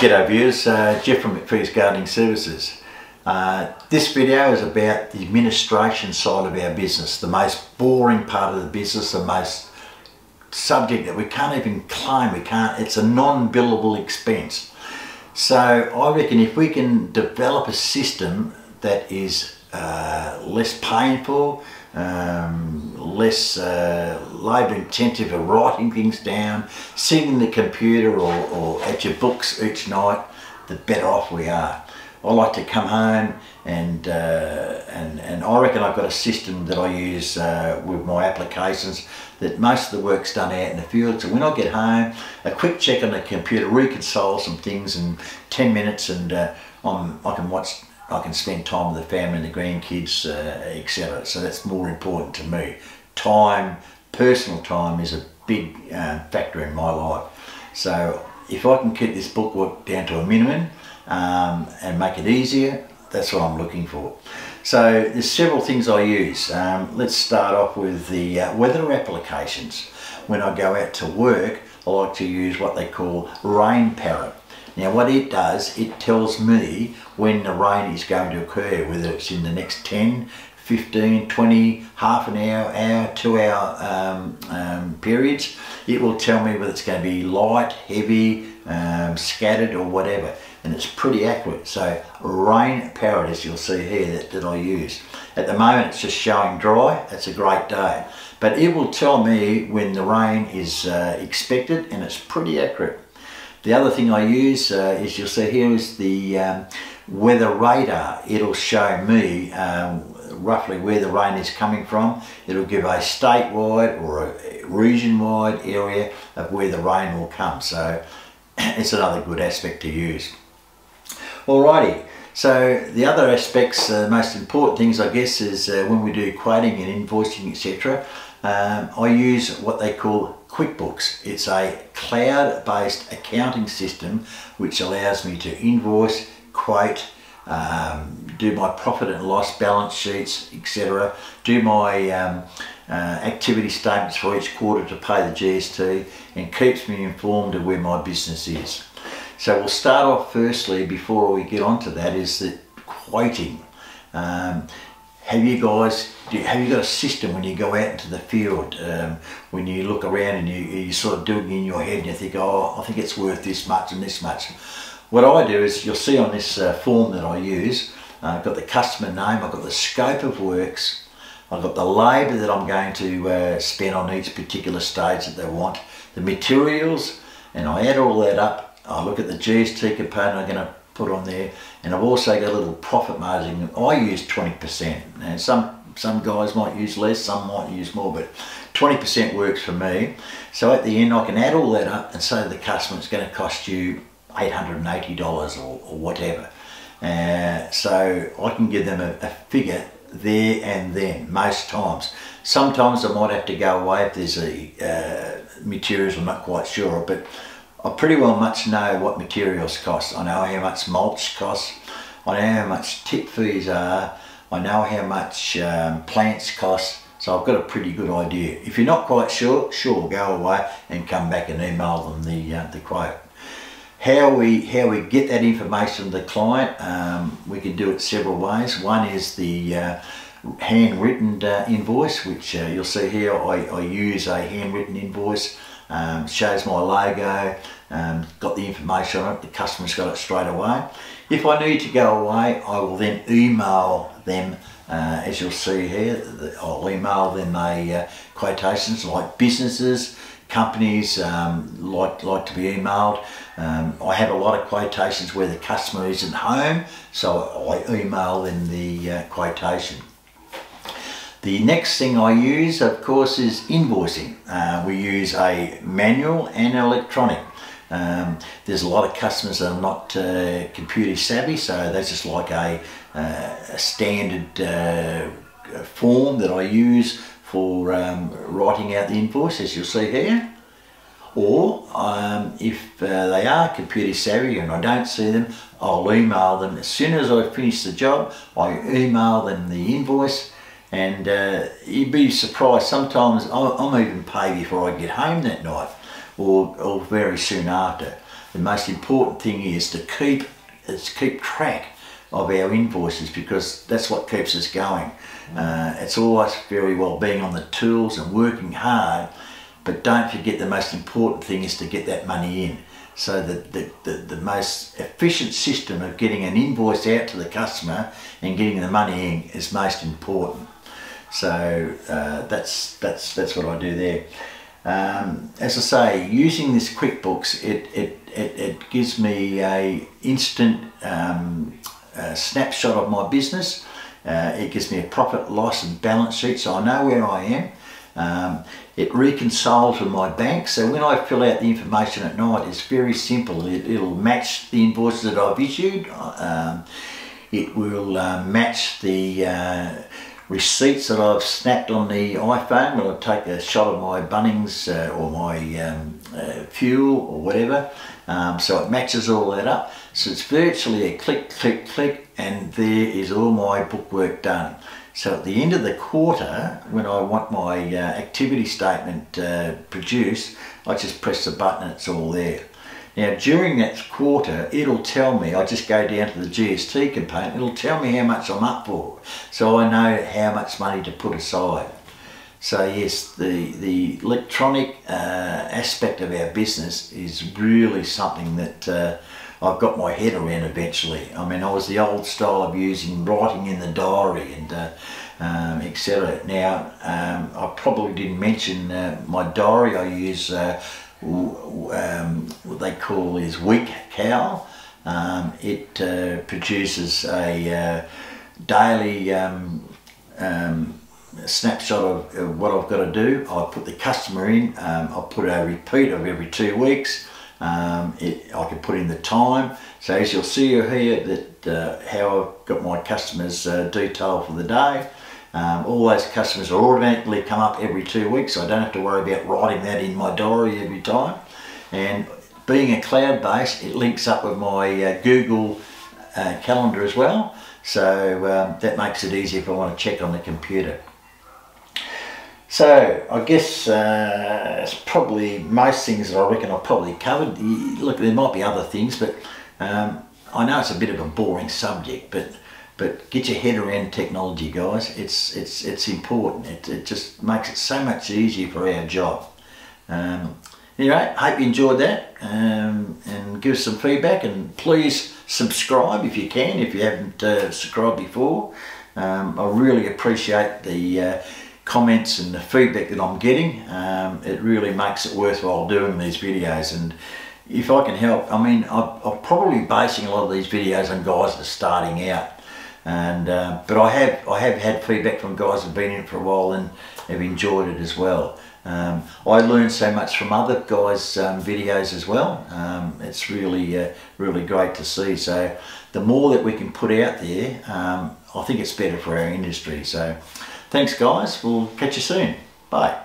G'day viewers, Jeff from McPhee's Gardening Services. This video is about the administration side of our business, the most boring part of the business, the most subject that we can't even claim, it's a non-billable expense. So I reckon if we can develop a system that is less painful, less labour intensive of writing things down, sitting in the computer or at your books each night, the better off we are. I like to come home and I reckon I've got a system that I use with my applications that most of the work's done out in the field. So when I get home, a quick check on the computer, reconcile some things in 10 minutes, and I can spend time with the family and the grandkids, etc. So that's more important to me. Time, personal time, is a big factor in my life. So if I can keep this bookwork down to a minimum and make it easier, that's what I'm looking for. So there's several things I use. Let's start off with the weather applications. When I go out to work, I like to use what they call rain parrot. Now what it does, it tells me when the rain is going to occur, whether it's in the next 10, 15, 20, half an hour, 2 hour periods. It will tell me whether it's going to be light, heavy, scattered or whatever. And it's pretty accurate. So rain parrot, as you'll see here, that I use. At the moment it's just showing dry. It's a great day. But it will tell me when the rain is expected, and it's pretty accurate. The other thing I use, as you'll see here, is the weather radar. It'll show me roughly where the rain is coming from. It'll give a statewide or a region-wide area of where the rain will come. So it's another good aspect to use. Alrighty, so the other aspects, the most important things I guess, is when we do quoting and invoicing, etc. I use what they call QuickBooks. It's a cloud-based accounting system which allows me to invoice, quote, do my profit and loss balance sheets, etc. Do my activity statements for each quarter to pay the GST, and keeps me informed of where my business is. So we'll start off firstly, before we get on to that, is the quoting. Have you got a system when you go out into the field, when you look around and you sort of do it in your head and you think, oh, I think it's worth this much and this much. What I do is, you'll see on this form that I use, I've got the customer name, I've got the scope of works, I've got the labour that I'm going to spend on each particular stage that they want, the materials, and I add all that up. I look at the GST component I'm going to put on there, and I've also got a little profit margin. I use 20%, and some guys might use less, some might use more, but 20% works for me. So at the end I can add all that up and say to the customer it's going to cost you $880 or whatever. So I can give them a figure there and then, most times. Sometimes I might have to go away if there's materials I'm not quite sure of, but I pretty well much know what materials cost. I know how much mulch costs, I know how much tip fees are, I know how much plants cost, so I've got a pretty good idea. If you're not quite sure, go away and come back and email them the quote. How we get that information to the client, we can do it several ways. One is the handwritten invoice, which you'll see here. I use a handwritten invoice. Shows my logo, got the information on it, the customer's got it straight away. If I need to go away, I will then email them, as you'll see here, I'll email them a quotations, like businesses, companies like to be emailed. I have a lot of quotations where the customer isn't home, so I email them the quotation. The next thing I use, of course, is invoicing. We use a manual and electronic. There's a lot of customers that are not computer savvy, so that's just like a standard form that I use for writing out the invoice, as you'll see here. Or if they are computer savvy and I don't see them, I'll email them. As soon as I finish the job, I email them the invoice, And you'd be surprised, sometimes I'm even paid before I get home that night, or very soon after. The most important thing is to keep track of our invoices, because that's what keeps us going. It's always very well being on the tools and working hard, but don't forget the most important thing is to get that money in. So the most efficient system of getting an invoice out to the customer and getting the money in is most important. So that's what I do there. As I say, using this QuickBooks, it gives me a instant snapshot of my business. It gives me a profit, loss and balance sheet, so I know where I am. It reconciles with my bank, so when I fill out the information at night, it's very simple. It'll match the invoices that I've issued. It will match the receipts that I've snapped on the iPhone when I take a shot of my Bunnings or my fuel or whatever. So it matches all that up. So it's virtually a click, click, click, and there is all my bookwork done. So at the end of the quarter, when I want my activity statement produced, I just press the button and it's all there. Now during that quarter, it'll tell me, I just go down to the GST component, it'll tell me how much I'm up for, so I know how much money to put aside. So yes, the electronic aspect of our business is really something that I've got my head around eventually. I mean, I was the old style of writing in the diary and etc. Now, I probably didn't mention my diary. I use what they call is week cow. It produces a daily snapshot of what I've got to do. I put the customer in. I put a repeat of every 2 weeks. I can put in the time. So as you'll see here, that how I've got my customers detailed for the day. All those customers will automatically come up every 2 weeks, so I don't have to worry about writing that in my diary every time. And being a cloud-based, it links up with my Google calendar as well, so that makes it easy if I want to check on the computer. So I guess it's probably most things that I reckon I've probably covered. Look, there might be other things, but I know it's a bit of a boring subject, but get your head around technology, guys. It's important. It just makes it so much easier for our job. Anyway, hope you enjoyed that, and give us some feedback, and please subscribe if you can, if you haven't subscribed before. I really appreciate the comments and the feedback that I'm getting. It really makes it worthwhile doing these videos, and if I can help, I mean, I'm probably basing a lot of these videos on guys that are starting out, and but I have had feedback from guys that have been in it for a while and have enjoyed it as well. I learn so much from other guys' videos as well. It's really really great to see. So the more that we can put out there, I think it's better for our industry. So thanks guys, we'll catch you soon. Bye.